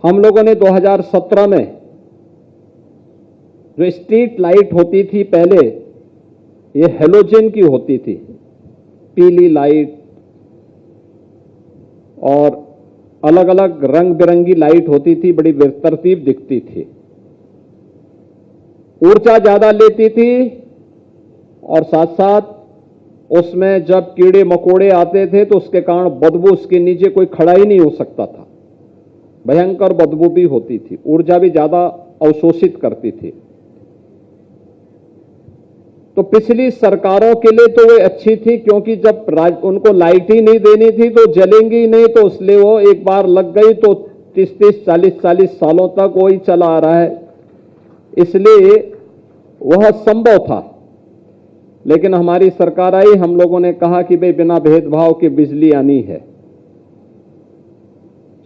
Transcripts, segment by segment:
हम लोगों ने 2017 में जो स्ट्रीट लाइट होती थी पहले, ये हेलोजन की होती थी, पीली लाइट और अलग अलग रंग बिरंगी लाइट होती थी, बड़ी बेतरतीब दिखती थी, ऊर्जा ज्यादा लेती थी और साथ साथ उसमें जब कीड़े मकोड़े आते थे तो उसके कारण बदबू, उसके नीचे कोई खड़ा ही नहीं हो सकता था, भयंकर बदबू भी होती थी, ऊर्जा भी ज्यादा अवशोषित करती थी। तो पिछली सरकारों के लिए तो वो अच्छी थी, क्योंकि जब उनको लाइट ही नहीं देनी थी तो जलेंगी नहीं, तो इसलिए वो एक बार लग गई तो 30-30, 40-40 सालों तक वो ही चला आ रहा है, इसलिए वह संभव था। लेकिन हमारी सरकार आई, हम लोगों ने कहा कि भाई बिना भेदभाव के बिजली आनी है,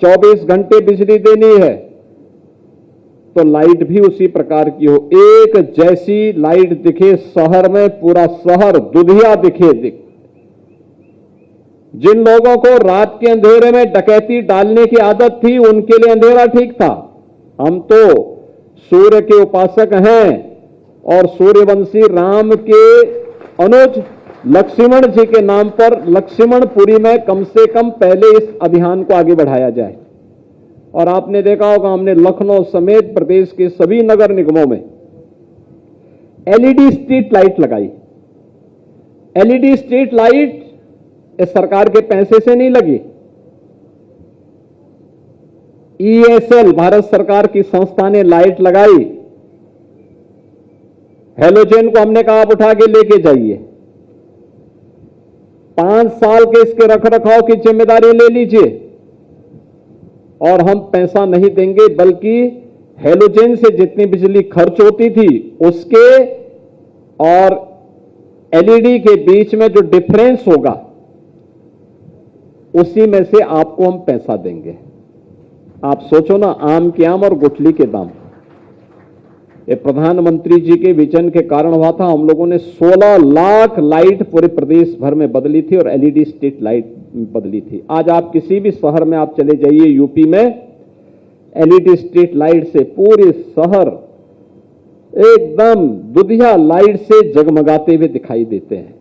24 घंटे बिजली देनी है, तो लाइट भी उसी प्रकार की हो, एक जैसी लाइट दिखे शहर में, पूरा शहर दुधिया दिखे। जिन लोगों को रात के अंधेरे में डकैती डालने की आदत थी उनके लिए अंधेरा ठीक था। हम तो सूर्य के उपासक हैं और सूर्यवंशी राम के अनुज लक्ष्मण जी के नाम पर लक्ष्मणपुरी में कम से कम पहले इस अभियान को आगे बढ़ाया जाए। और आपने देखा होगा, हमने लखनऊ समेत प्रदेश के सभी नगर निगमों में एलईडी स्ट्रीट लाइट लगाई। एलईडी स्ट्रीट लाइट इस सरकार के पैसे से नहीं लगी, ईएसएल भारत सरकार की संस्था ने लाइट लगाई। हेलोजन को हमने कहा आप उठा के लेके जाइए, 5 साल के इसके रखरखाव की जिम्मेदारी ले लीजिए और हम पैसा नहीं देंगे, बल्कि हेलोजन से जितनी बिजली खर्च होती थी उसके और एलईडी के बीच में जो डिफरेंस होगा उसी में से आपको हम पैसा देंगे। आप सोचो ना, आम के आम और गुठली के दाम। ये प्रधानमंत्री जी के विजन के कारण हुआ था। हम लोगों ने 16 लाख लाइट पूरे प्रदेश भर में बदली थी और एलईडी स्ट्रीट लाइट बदली थी। आज आप किसी भी शहर में आप चले जाइए, यूपी में एलईडी स्ट्रीट लाइट से पूरे शहर एकदम दुधिया लाइट से जगमगाते हुए दिखाई देते हैं।